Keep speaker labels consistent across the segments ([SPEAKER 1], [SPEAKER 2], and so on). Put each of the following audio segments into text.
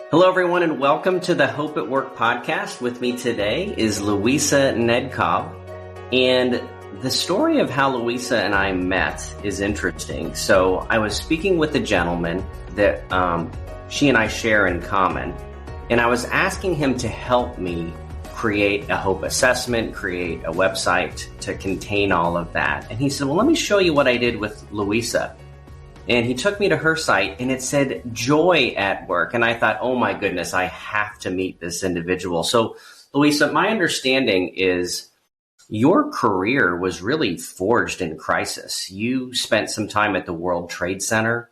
[SPEAKER 1] Hello, everyone, and welcome to the Hope at Work podcast. With me today is Louisa Nedkov, and the story of how Louisa and I met is interesting. So I was speaking with a gentleman that she and I share in common, and I was asking him to help me create a hope assessment, create a website to contain all of that. And he said, well, let me show you what I did with Louisa. And he took me to her site and it said joy at work. And I thought, oh my goodness, I have to meet this individual. So Louisa, my understanding is your career was really forged in crisis. You spent some time at the World Trade Center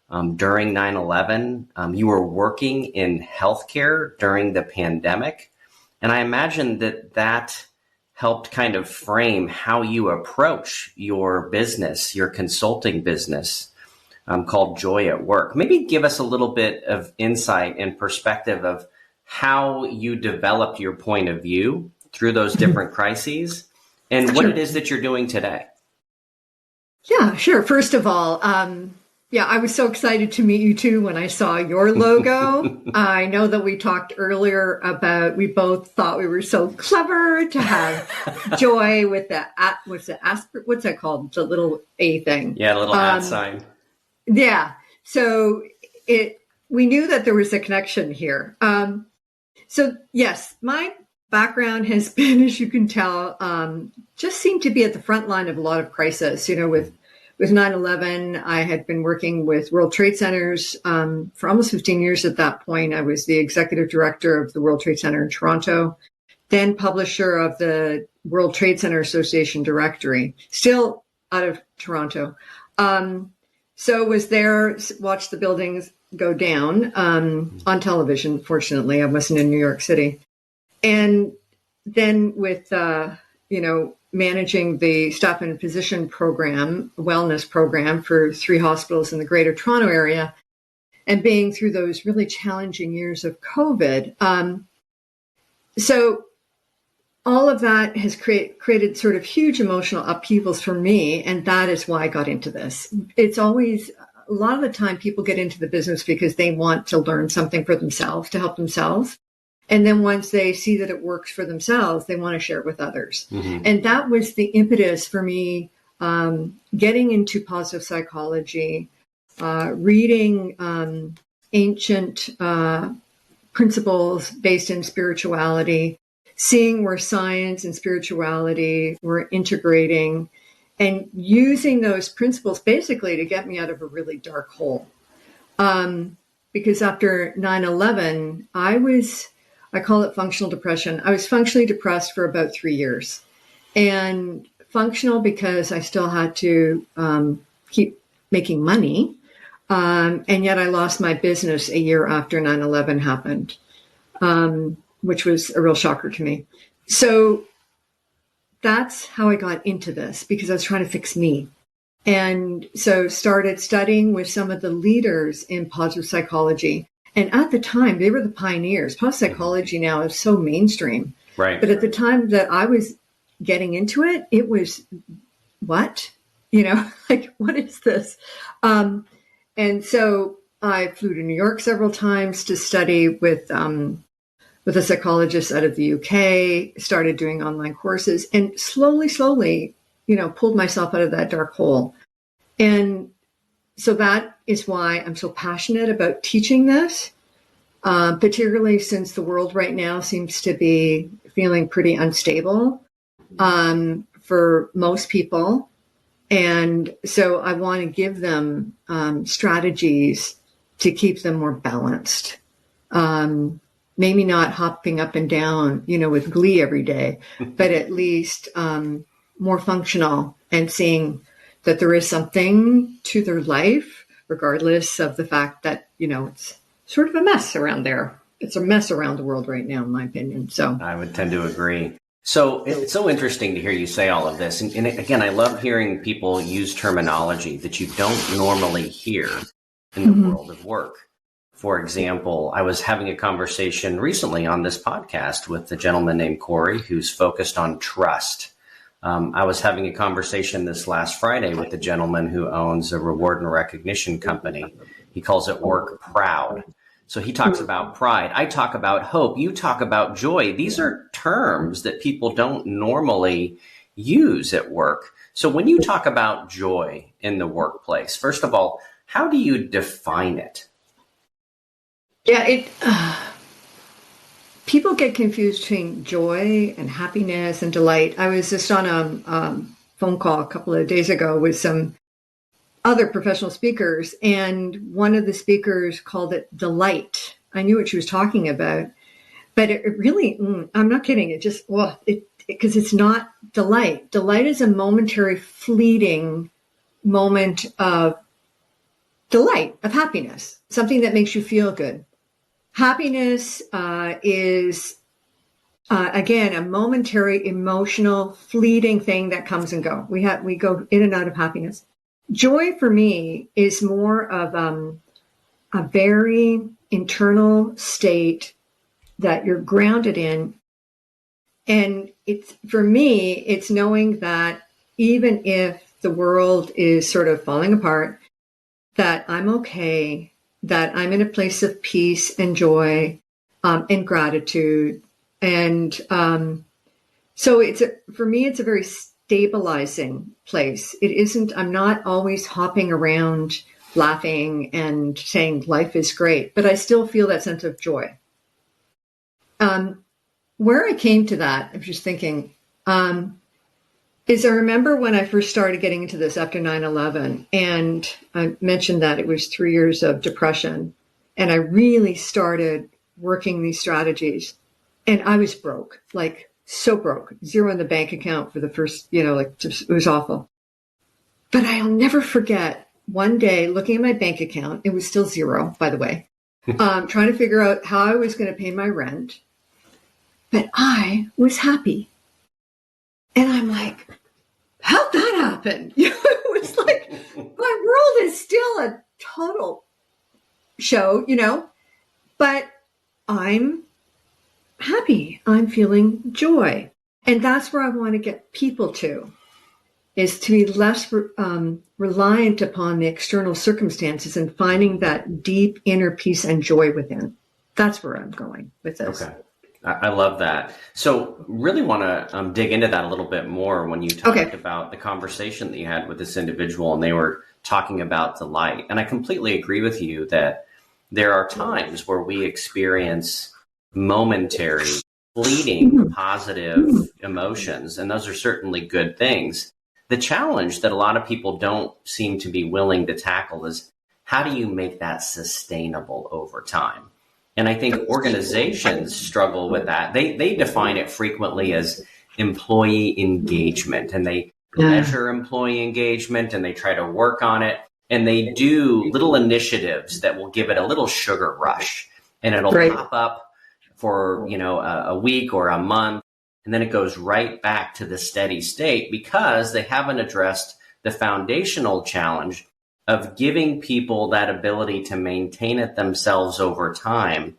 [SPEAKER 1] during 9/11. You were working in healthcare during the pandemic. And I imagine that helped kind of frame how you approach your business, your consulting business. Called Joy at Work. Maybe give us a little bit of insight and perspective of how you developed your point of view through those different crises and what it is that you're doing today.
[SPEAKER 2] Yeah, sure. First of all, I was so excited to meet you too when I saw your logo. I know that we talked earlier about, we both thought we were so clever to have Joy with the, what's that called? The little A thing.
[SPEAKER 1] Yeah, a little at sign.
[SPEAKER 2] Yeah. So we knew that there was a connection here. So yes, my background has been, as you can tell, just seemed to be at the front line of a lot of crisis. You know, with 9/11, I had been working with World Trade Centers for almost 15 years at that point. I was the executive director of the World Trade Center in Toronto, then publisher of the World Trade Center Association Directory, still out of Toronto. So was there, watched the buildings go down on television. Fortunately, I wasn't in New York City. And then with, managing the staff and physician program, wellness program for 3 hospitals in the Greater Toronto area, and being through those really challenging years of COVID. So all of that has created sort of huge emotional upheavals for me. And that is why I got into this. It's always, a lot of the time people get into the business because they want to learn something for themselves, to help themselves. And then once they see that it works for themselves, they want to share it with others. Mm-hmm. And that was the impetus for me, getting into positive psychology, reading ancient principles based in spirituality, seeing where science and spirituality were integrating and using those principles basically to get me out of a really dark hole. Because after 9/11, I call it functional depression. I was functionally depressed for about 3 years. And functional because I still had to keep making money. And yet I lost my business a year after 9/11 happened. Which was a real shocker to me. So that's how I got into this, because I was trying to fix me. And so started studying with some of the leaders in positive psychology. And at the time, they were the pioneers. Positive psychology now is so mainstream.
[SPEAKER 1] Right.
[SPEAKER 2] But at the time that I was getting into it, it was, what? What is this? And so I flew to New York several times to study with a psychologist out of the UK, started doing online courses, and slowly, pulled myself out of that dark hole. And so that is why I'm so passionate about teaching this, particularly since the world right now seems to be feeling pretty unstable for most people. And so I want to give them strategies to keep them more balanced. Maybe not hopping up and down, with glee every day, but at least more functional and seeing that there is something to their life, regardless of the fact that, it's sort of a mess around there. It's a mess around the world right now, in my opinion. So
[SPEAKER 1] I would tend to agree. So it's so interesting to hear you say all of this. And again, I love hearing people use terminology that you don't normally hear in the world of work. For example, I was having a conversation recently on this podcast with a gentleman named Corey who's focused on trust. I was having a conversation this last Friday with a gentleman who owns a reward and recognition company. He calls it Work Proud. So he talks about pride. I talk about hope. You talk about joy. These are terms that people don't normally use at work. So when you talk about joy in the workplace, first of all, how do you define it?
[SPEAKER 2] Yeah, people get confused between joy and happiness and delight. I was just on a phone call a couple of days ago with some other professional speakers, and one of the speakers called it delight. I knew what she was talking about, but it really, I'm not kidding. It just, because it's not delight. Delight is a momentary, fleeting moment of delight, of happiness, something that makes you feel good. Happiness is, again, a momentary, emotional, fleeting thing that comes and go. We go in and out of happiness. Joy for me is more of a very internal state that you're grounded in. And for me, it's knowing that even if the world is sort of falling apart, that I'm okay, that I'm in a place of peace and joy and gratitude. And so for me, it's a very stabilizing place. I'm not always hopping around laughing and saying life is great, but I still feel that sense of joy. Where I came to that, I'm just thinking, is I remember when I first started getting into this after 9/11, and I mentioned that it was 3 years of depression, and I really started working these strategies, and I was broke, like so broke, zero in the bank account for the first, it was awful. But I'll never forget one day looking at my bank account. It was still zero, by the way, trying to figure out how I was going to pay my rent. But I was happy. And I'm like, how'd that happen? It was like, my world is still a total show, but I'm happy. I'm feeling joy. And that's where I want to get people to, is to be less reliant upon the external circumstances and finding that deep inner peace and joy within. That's where I'm going with this.
[SPEAKER 1] Okay. I love that. So really want to dig into that a little bit more when you talked about the conversation that you had with this individual and they were talking about delight. And I completely agree with you that there are times where we experience momentary, fleeting, positive emotions, and those are certainly good things. The challenge that a lot of people don't seem to be willing to tackle is how do you make that sustainable over time? And I think organizations struggle with that. They define it frequently as employee engagement, and they measure employee engagement and they try to work on it. And they do little initiatives that will give it a little sugar rush, and it'll pop up for, a week or a month. And then it goes right back to the steady state because they haven't addressed the foundational challenge of giving people that ability to maintain it themselves over time.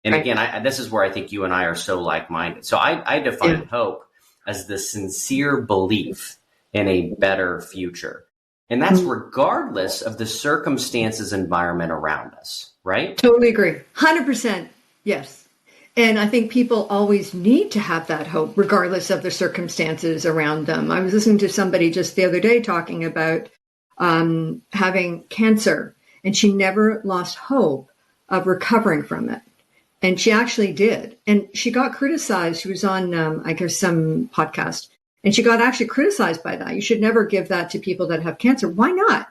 [SPEAKER 1] And again, this is where I think you and I are so like-minded. So I define hope as the sincere belief in a better future. And that's regardless of the circumstances, environment around us, right?
[SPEAKER 2] Totally agree. 100%. Yes. And I think people always need to have that hope, regardless of the circumstances around them. I was listening to somebody just the other day talking about having cancer, and she never lost hope of recovering from it. And she actually did. And she got criticized. She was on, some podcast, and she got actually criticized by that. You should never give that to people that have cancer. Why not?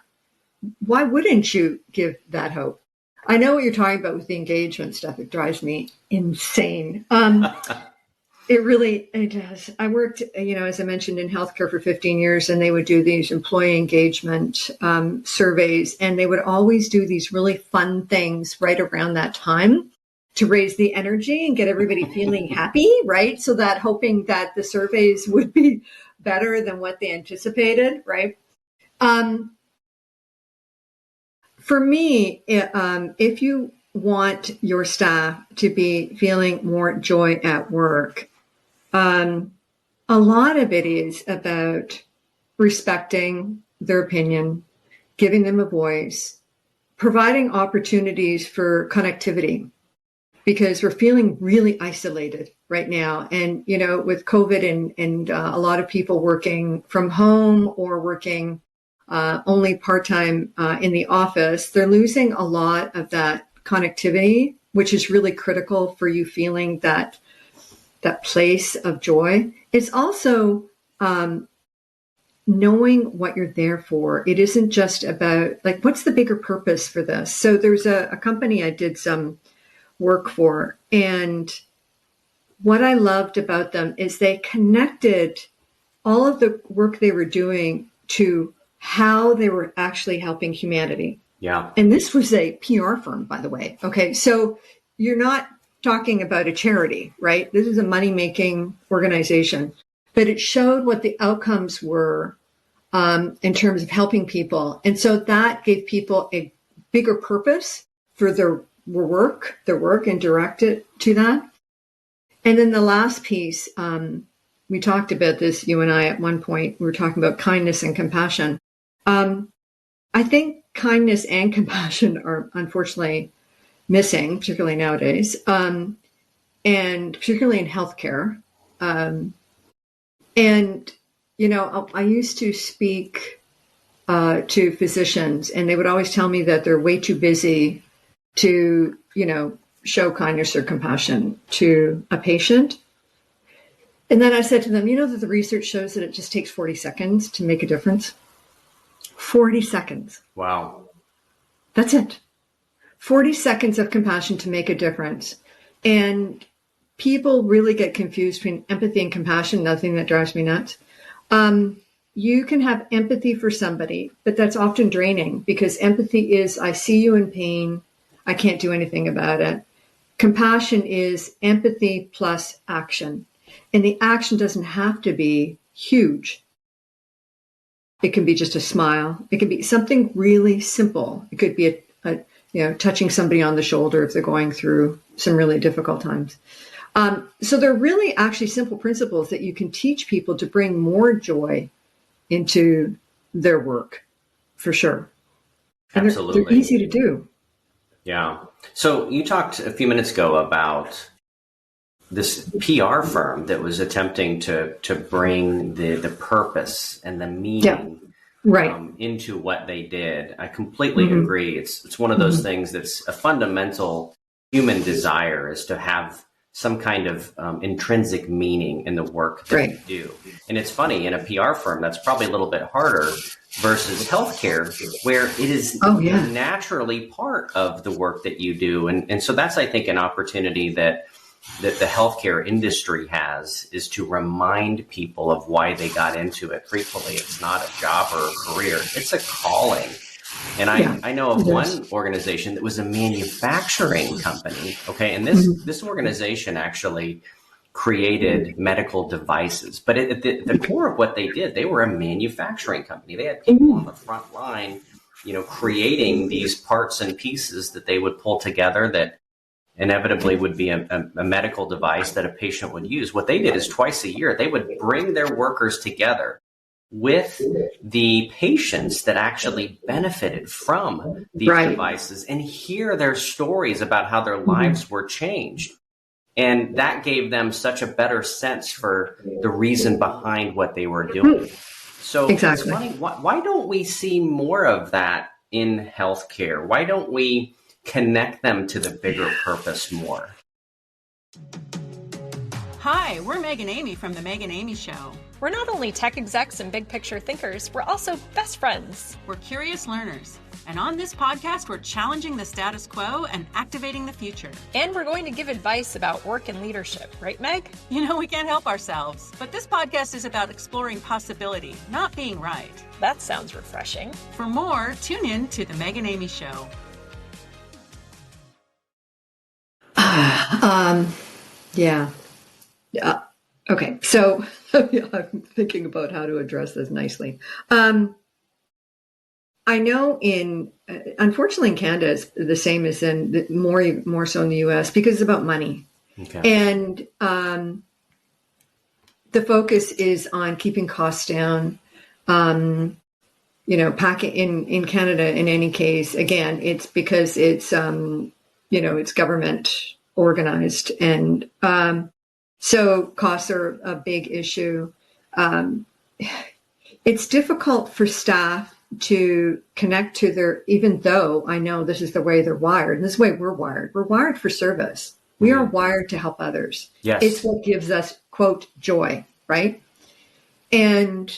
[SPEAKER 2] Why wouldn't you give that hope? I know what you're talking about with the engagement stuff. It drives me insane. It does. I worked, as I mentioned, in healthcare for 15 years, and they would do these employee engagement surveys, and they would always do these really fun things right around that time to raise the energy and get everybody feeling happy, right? So that hoping that the surveys would be better than what they anticipated, right? For me, if you want your staff to be feeling more joy at work, a lot of it is about respecting their opinion, giving them a voice, providing opportunities for connectivity, because we're feeling really isolated right now. And, with COVID and a lot of people working from home or working only part-time in the office, they're losing a lot of that connectivity, which is really critical for you feeling that place of joy. It's also knowing what you're there for. It isn't just about, like, what's the bigger purpose for this? So there's a company I did some work for, and what I loved about them is they connected all of the work they were doing to how they were actually helping humanity.
[SPEAKER 1] Yeah.
[SPEAKER 2] And this was a PR firm, by the way. Okay. So you're not talking about a charity, right? This is a money-making organization, but it showed what the outcomes were in terms of helping people. And so that gave people a bigger purpose for their work and direct it to that. And then the last piece, we talked about this, you and I, at one point, we were talking about kindness and compassion. I think kindness and compassion are unfortunately missing, particularly nowadays, and particularly in healthcare. And, I used to speak to physicians, and they would always tell me that they're way too busy to, show kindness or compassion to a patient. And then I said to them, that the research shows that it just takes 40 seconds to make a difference. 40 seconds.
[SPEAKER 1] Wow.
[SPEAKER 2] That's it. 40 seconds of compassion to make a difference. And people really get confused between empathy and compassion, another thing that drives me nuts. You can have empathy for somebody, but that's often draining, because empathy is, I see you in pain, I can't do anything about it. Compassion is empathy plus action. And the action doesn't have to be huge. It can be just a smile. It can be something really simple. It could be touching somebody on the shoulder if they're going through some really difficult times. So they're really actually simple principles that you can teach people to bring more joy into their work, for sure. And
[SPEAKER 1] Absolutely.
[SPEAKER 2] they're easy to do.
[SPEAKER 1] Yeah. So you talked a few minutes ago about this PR firm that was attempting to bring the purpose and the meaning into what they did. I completely agree. It's one of those things that's a fundamental human desire, is to have some kind of intrinsic meaning in the work that we do. And it's funny, in a PR firm, that's probably a little bit harder versus healthcare, where it is naturally part of the work that you do. And so that's, I think, an opportunity that the healthcare industry has, is to remind people of why they got into it. Frequently, it's not a job or a career, it's a calling. And I know of one organization that was a manufacturing company. Okay. And this organization actually created medical devices, but at the core of what they did, they were a manufacturing company. They had people on the front line, creating these parts and pieces that they would pull together that inevitably would be a medical device that a patient would use. What they did is twice a year, they would bring their workers together with the patients that actually benefited from these devices and hear their stories about how their lives were changed. And that gave them such a better sense for the reason behind what they were doing. So it's funny, why don't we see more of that in healthcare? Why don't we connect them to the bigger purpose more?
[SPEAKER 3] Hi, we're Meg and Amy from The Meg and Amy Show.
[SPEAKER 4] We're not only tech execs and big picture thinkers, we're also best friends.
[SPEAKER 3] We're curious learners. And on this podcast, we're challenging the status quo and activating the future.
[SPEAKER 4] And we're going to give advice about work and leadership, right, Meg?
[SPEAKER 3] We can't help ourselves. But this podcast is about exploring possibility, not being right.
[SPEAKER 4] That sounds refreshing.
[SPEAKER 3] For more, tune in to The Meg and Amy Show.
[SPEAKER 2] Okay. So I'm thinking about how to address this nicely. I know unfortunately in Canada, it's the same as in more so in the US, because it's about money. Okay. And the focus is on keeping costs down, packing in Canada, in any case, again, it's because it's, it's government organized. And so costs are a big issue. It's difficult for staff to connect to even though I know this is the way they're wired, and this is the way we're wired. We're wired for service. We are wired to help others.
[SPEAKER 1] Yes.
[SPEAKER 2] It's what gives us, quote, joy, right? And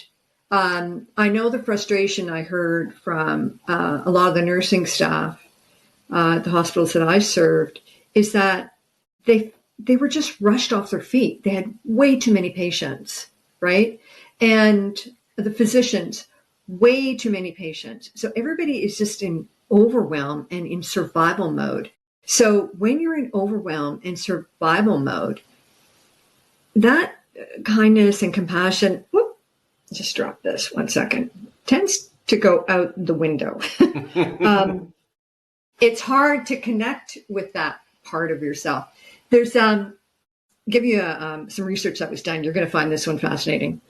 [SPEAKER 2] I know the frustration I heard from a lot of the nursing staff at the hospitals that I served is that they were just rushed off their feet. They had way too many patients, right? And the physicians, way too many patients. So everybody is just in overwhelm and in survival mode. So when you're in overwhelm and survival mode, that kindness and compassion, just drop this 1 second, tends to go out the window. It's hard to connect with that part of yourself. There's give you some research that was done. You're going to find this one fascinating.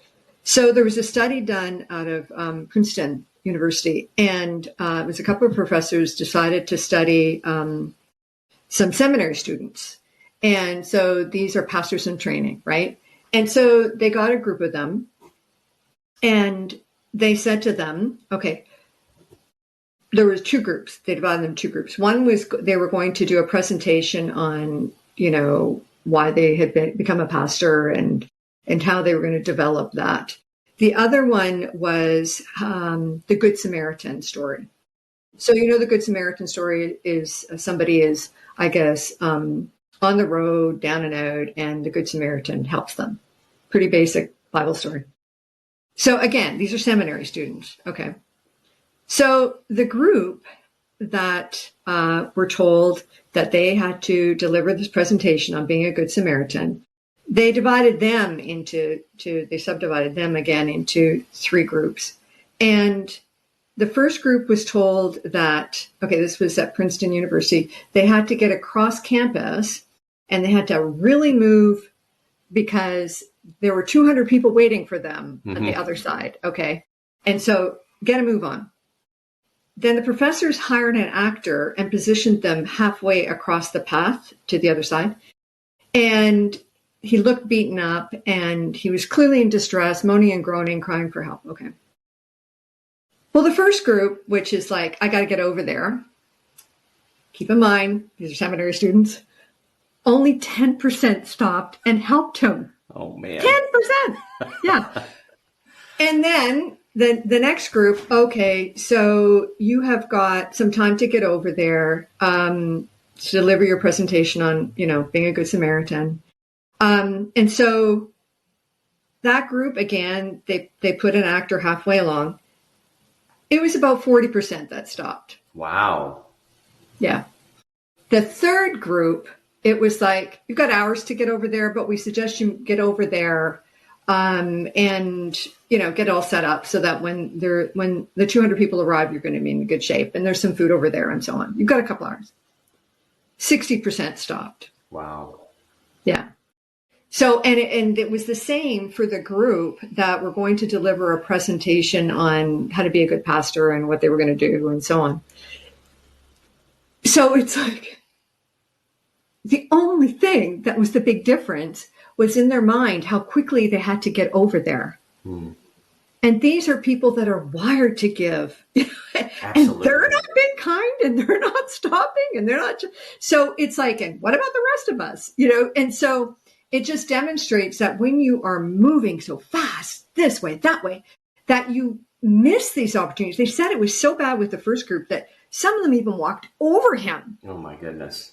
[SPEAKER 2] So there was a study done out of Princeton University, and it was a couple of professors decided to study some seminary students. And so these are pastors in training, right? And so they got a group of them, and they said to them, okay, there was two groups. They divided them in two groups. One was they were going to do a presentation on, why they had become a pastor and how they were going to develop that. The other one was the Good Samaritan story. So, the Good Samaritan story is somebody is, I guess, on the road, down and out, and the Good Samaritan helps them. Pretty basic Bible story. So again, these are seminary students. Okay. So the group that were told that they had to deliver this presentation on being a Good Samaritan, they subdivided them again into three groups. And the first group was told that, okay, this was at Princeton University, they had to get across campus and they had to really move because there were 200 people waiting for them on the other side. Okay. And so get a move on. Then the professors hired an actor and positioned them halfway across the path to the other side. And he looked beaten up and he was clearly in distress, moaning and groaning, crying for help. Okay. Well, the first group, which is like, I got to get over there. Keep in mind, these are seminary students. Only 10% stopped and helped him.
[SPEAKER 1] Oh, man.
[SPEAKER 2] 10%. Yeah. And then the next group, okay, so you have got some time to get over there to deliver your presentation on, being a Good Samaritan. And so that group, again, they put an actor halfway along. It was about 40% that stopped.
[SPEAKER 1] Wow.
[SPEAKER 2] Yeah. The third group, it was like, you've got hours to get over there, but we suggest you get over there and, get all set up so that when the 200 people arrive, you're going to be in good shape. And there's some food over there and so on. You've got a couple hours. 60% stopped.
[SPEAKER 1] Wow.
[SPEAKER 2] Yeah. So, and it was the same for the group that were going to deliver a presentation on how to be a good pastor and what they were going to do and so on. So it's like the only thing that was the big difference was in their mind how quickly they had to get over there. And these are people that are wired to give. And they're not being kind and they're not stopping and they're not. So it's like, and what about the rest of us? And so it just demonstrates that when you are moving so fast, this way, that way, that you miss these opportunities. They said it was so bad with the first group that some of them even walked over him.
[SPEAKER 1] Oh, my goodness.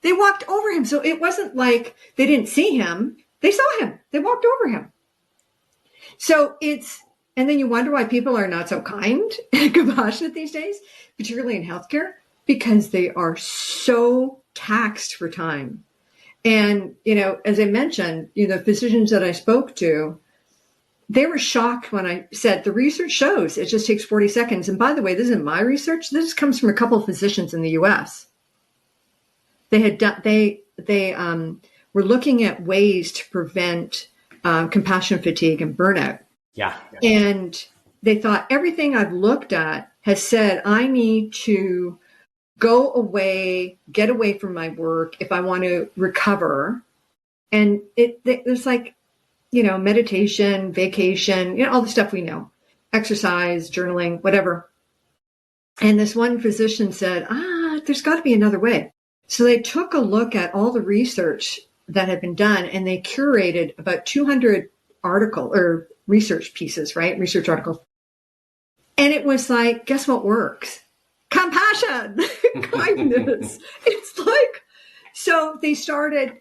[SPEAKER 2] They walked over him. So it wasn't like they didn't see him. They saw him. They walked over him. So and then you wonder why people are not so kind and compassionate these days, particularly in healthcare, because they are so taxed for time. And, as I mentioned, the physicians that I spoke to, they were shocked when I said the research shows it just takes 40 seconds. And by the way, this isn't my research. This comes from a couple of physicians in the U.S. They had done, they were looking at ways to prevent compassion fatigue and burnout.
[SPEAKER 1] Yeah.
[SPEAKER 2] And they thought everything I've looked at has said I need to go away, get away from my work if I want to recover. And there's like, meditation, vacation, all the stuff we know, exercise, journaling, whatever. And this one physician said, there's got to be another way. So they took a look at all the research that had been done, and they curated about 200 research pieces, right? Research articles. And it was like, guess what works? Compassion, kindness. It's like, so they started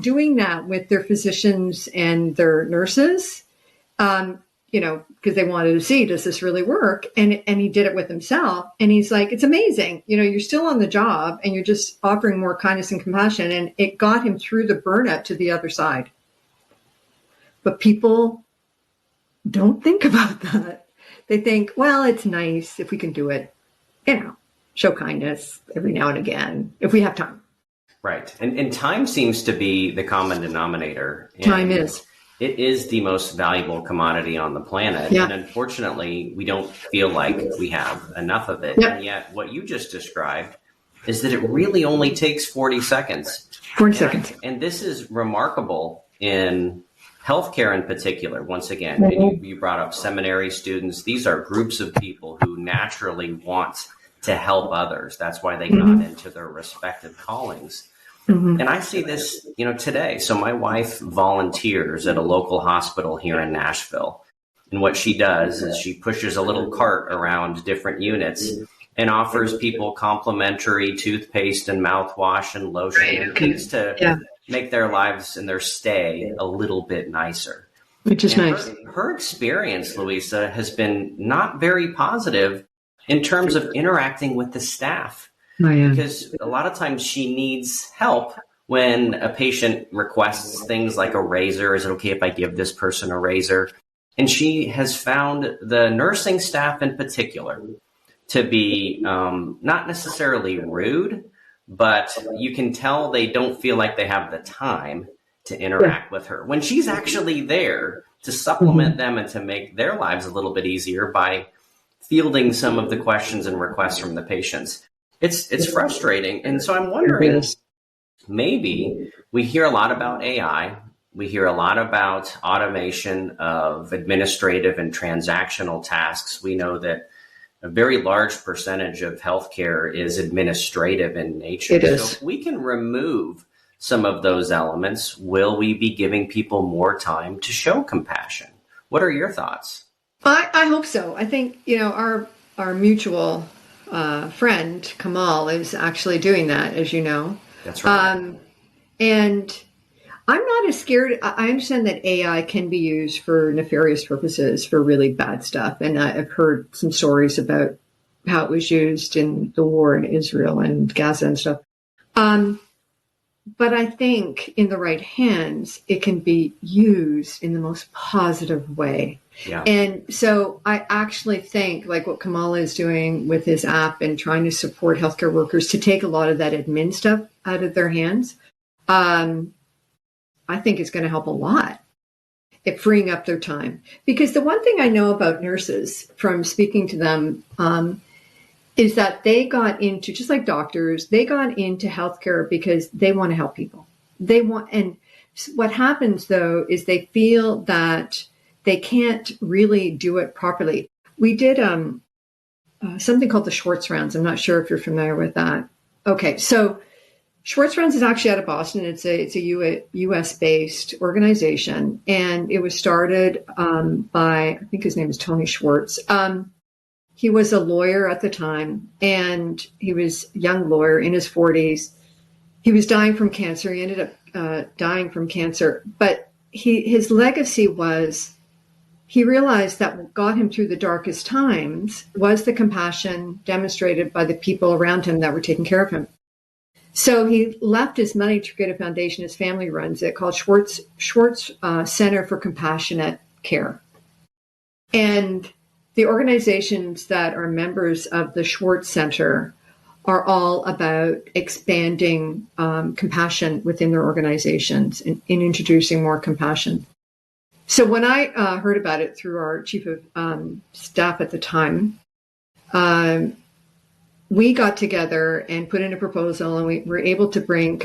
[SPEAKER 2] doing that with their physicians and their nurses, because they wanted to see, does this really work? And he did it with himself. And he's like, it's amazing. You're still on the job and you're just offering more kindness and compassion. And it got him through the burnout to the other side. But people don't think about that. They think, well, it's nice if we can do it, show kindness every now and again, if we have time.
[SPEAKER 1] Right. And time seems to be the common denominator.
[SPEAKER 2] Time is.
[SPEAKER 1] It is the most valuable commodity on the planet.
[SPEAKER 2] Yeah.
[SPEAKER 1] And unfortunately, we don't feel like we have enough of it.
[SPEAKER 2] Yep.
[SPEAKER 1] And yet what you just described is that it really only takes 40 seconds.
[SPEAKER 2] 40 seconds.
[SPEAKER 1] And this is remarkable in healthcare in particular. Once again, and you brought up seminary students. These are groups of people who naturally want to help others. That's why they got into their respective callings. And I see this, today. So my wife volunteers at a local hospital here in Nashville. And what she does is she pushes a little cart around different units and offers people complimentary toothpaste and mouthwash and lotion and things to make their lives and their stay a little bit nicer.
[SPEAKER 2] Which is nice.
[SPEAKER 1] Her experience, Louisa, has been not very positive in terms of interacting with the staff.
[SPEAKER 2] Oh, yeah.
[SPEAKER 1] Because a lot of times she needs help when a patient requests things like a razor. Is it okay if I give this person a razor? And she has found the nursing staff in particular to be not necessarily rude, but you can tell they don't feel like they have the time to interact with her when she's actually there to supplement them and to make their lives a little bit easier by fielding some of the questions and requests from the patients. It's frustrating. And so I'm wondering, maybe we hear a lot about AI. We hear a lot about automation of administrative and transactional tasks. We know that a very large percentage of healthcare is administrative in nature.
[SPEAKER 2] It is.
[SPEAKER 1] So if we can remove some of those elements, will we be giving people more time to show compassion? What are your thoughts?
[SPEAKER 2] I hope so. I think, our mutual friend, Kamal, is actually doing that, as you know.
[SPEAKER 1] That's right.
[SPEAKER 2] And I'm not as scared. I understand that AI can be used for nefarious purposes, for really bad stuff. And I've heard some stories about how it was used in the war in Israel and Gaza and stuff. But I think in the right hands, it can be used in the most positive way.
[SPEAKER 1] Yeah.
[SPEAKER 2] And so I actually think, like what Kamal is doing with his app and trying to support healthcare workers to take a lot of that admin stuff out of their hands, I think it's going to help a lot at freeing up their time. Because the one thing I know about nurses from speaking to them is that they got into, just like doctors, they got into healthcare because they want to help people. And what happens though is they feel that they can't really do it properly. We did something called the Schwartz Rounds. I'm not sure if you're familiar with that. Okay, so Schwartz Rounds is actually out of Boston. It's a U.S.-based organization, and it was started by, I think his name is Tony Schwartz. He was a lawyer at the time, and he was a young lawyer in his 40s. He was dying from cancer. He ended up dying from cancer, but his legacy was, he realized that what got him through the darkest times was the compassion demonstrated by the people around him that were taking care of him. So he left his money to create a foundation. His family runs it, called Schwartz Center for Compassionate Care. And the organizations that are members of the Schwartz Center are all about expanding compassion within their organizations and in introducing more compassion. So when I heard about it through our chief of staff at the time, we got together and put in a proposal, and we were able to bring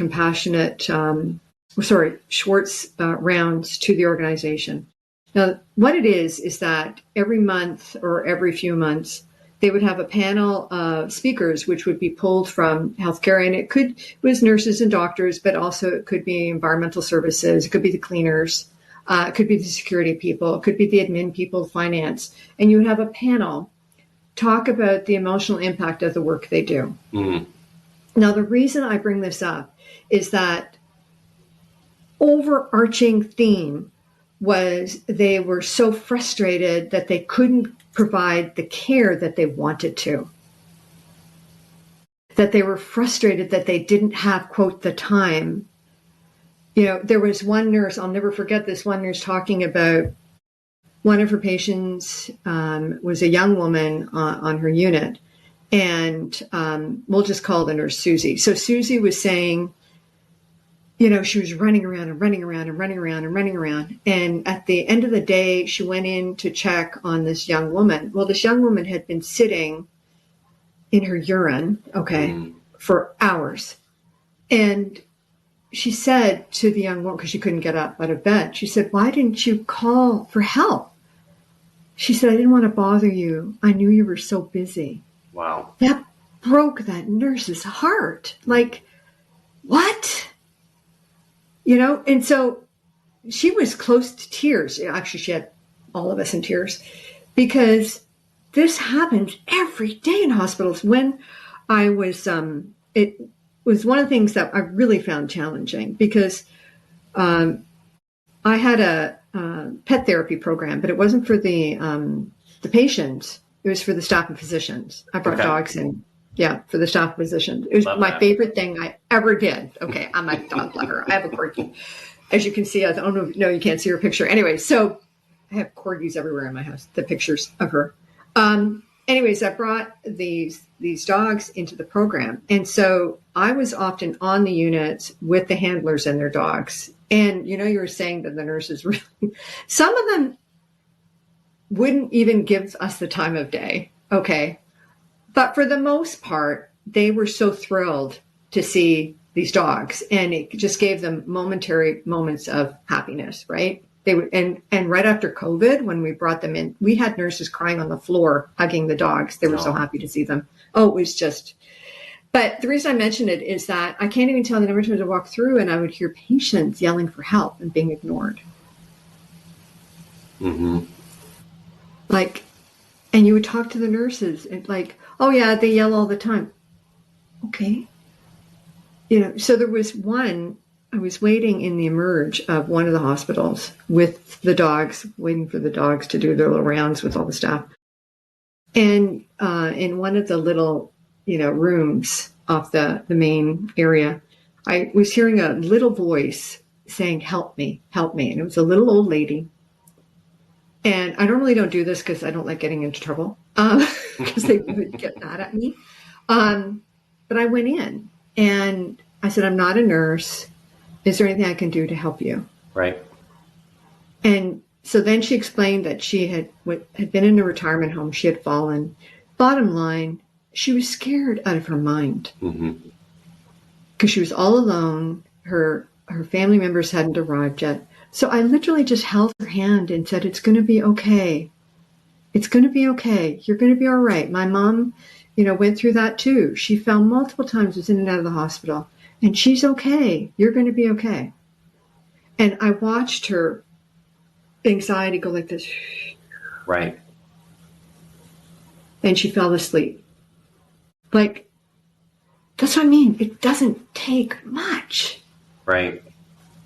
[SPEAKER 2] Schwartz rounds to the organization. Now, what it is that every month or every few months, they would have a panel of speakers, which would be pulled from healthcare. And it was nurses and doctors, but also it could be environmental services. It could be the cleaners. It could be the security people. It could be the admin people, finance. And you would have a panel talk about the emotional impact of the work they do. Mm-hmm. Now, the reason I bring this up is that overarching theme was they were so frustrated that they couldn't provide the care that they wanted to. That they were frustrated that they didn't have, quote, the time. There was one nurse, I'll never forget this one nurse talking about one of her patients was a young woman on her unit. And we'll just call the nurse Susie. So Susie was saying, she was running around and running around and running around and running around. And at the end of the day, she went in to check on this young woman. Well, this young woman had been sitting in her urine, for hours. And she said to the young woman, because she couldn't get up out of bed, she said, "Why didn't you call for help?" She said, "I didn't want to bother you. I knew you were so busy."
[SPEAKER 1] Wow.
[SPEAKER 2] That broke that nurse's heart. Like, what? And so she was close to tears. Actually, she had all of us in tears, because this happens every day in hospitals. When I was, it was one of the things that I really found challenging, because I had a pet therapy program, but it wasn't for the patients. It was for the staff and physicians. I brought dogs in. Yeah, for the staff physicians. It was my favorite thing I ever did. Okay, I'm a dog lover. I have a corgi. As you can see, I don't know. No, you can't see her picture. Anyway, so I have corgis everywhere in my house, the pictures of her. Anyways, I brought these dogs into the program. And so I was often on the units with the handlers and their dogs. And, you were saying that the nurses really, some of them wouldn't even give us the time of day. Okay. But for the most part, they were so thrilled to see these dogs, and it just gave them momentary moments of happiness, right? They would, and right after COVID, when we brought them in, we had nurses crying on the floor, hugging the dogs. They were so happy to see them. Oh, it was just, but the reason I mentioned it is that I can't even tell the number of times I walk through and I would hear patients yelling for help and being ignored. Mm-hmm. And you would talk to the nurses and oh yeah, they yell all the time. Okay. So there was one, I was waiting in the emerge of one of the hospitals with the dogs, waiting for the dogs to do their little rounds with all the staff. And in one of the little, rooms off the main area, I was hearing a little voice saying, "Help me, help me." And it was a little old lady. And I normally don't do this because I don't like getting into trouble, because they would get mad at me. But I went in and I said, "I'm not a nurse. Is there anything I can do to help you?"
[SPEAKER 1] Right.
[SPEAKER 2] And so then she explained that she had been in a retirement home. She had fallen. Bottom line, she was scared out of her mind, because she was all alone. Her family members hadn't arrived yet. So I literally just held her hand and said, "It's going to be okay. It's going to be okay. You're going to be all right." My mom, went through that too. She fell multiple times, was in and out of the hospital, and she's okay. You're going to be okay. And I watched her anxiety go like this.
[SPEAKER 1] Right.
[SPEAKER 2] And she fell asleep. That's what I mean. It doesn't take much.
[SPEAKER 1] Right.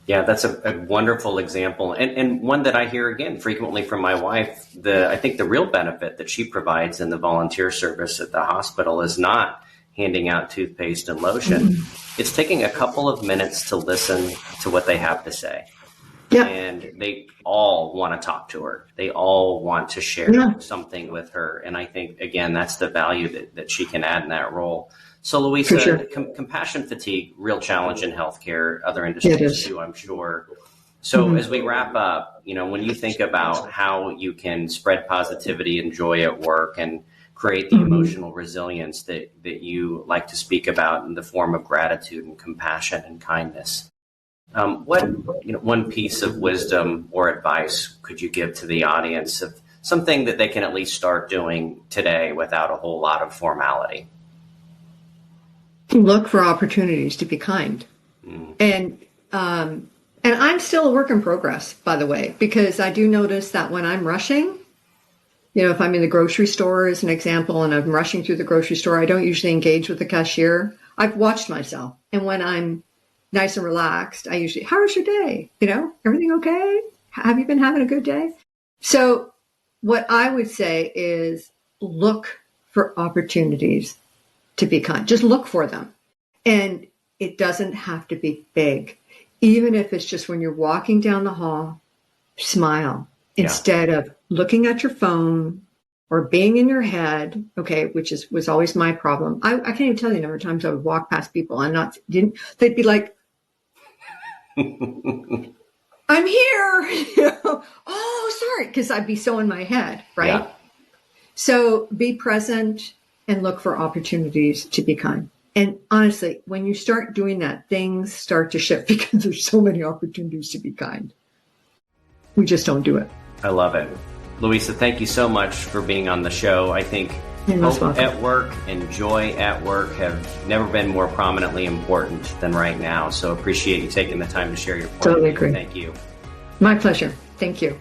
[SPEAKER 1] Yeah, that's a wonderful example, and one that I hear again frequently from my wife. I think the real benefit that she provides in the volunteer service at the hospital is not handing out toothpaste and lotion. Mm-hmm. It's taking a couple of minutes to listen to what they have to say. Yeah. And they all want to talk to her. They all want to share something with her. And I think, again, that's the value that she can add in that role. So, Louisa, compassion fatigue, real challenge in healthcare, other industries too, I'm sure. So as we wrap up, when you think about how you can spread positivity and joy at work and create the emotional resilience that you like to speak about in the form of gratitude and compassion and kindness, what one piece of wisdom or advice could you give to the audience of something that they can at least start doing today without a whole lot of formality?
[SPEAKER 2] Look for opportunities to be kind. And I'm still a work in progress, by the way, because I do notice that when I'm rushing, if I'm in the grocery store as an example, and I'm rushing through the grocery store, I don't usually engage with the cashier. I've watched myself. And when I'm nice and relaxed, I usually, how was your day? Everything okay? Have you been having a good day? So what I would say is look for opportunities to be kind. Just look for them. And it doesn't have to be big. Even if it's just when you're walking down the hall, smile instead of looking at your phone or being in your head. Okay, which was always my problem. I can't even tell you the number of times I would walk past people and they'd be like, I'm here. Oh, sorry. Because I'd be so in my head, right?
[SPEAKER 1] Yeah.
[SPEAKER 2] So be present and look for opportunities to be kind. And honestly, when you start doing that, things start to shift because there's so many opportunities to be kind. We just don't do it.
[SPEAKER 1] I love it. Louisa, thank you so much for being on the show. I think hope at work and joy at work have never been more prominently important than right now. So appreciate you taking the time to share your point.
[SPEAKER 2] Totally agree.
[SPEAKER 1] Thank you.
[SPEAKER 2] My pleasure. Thank you.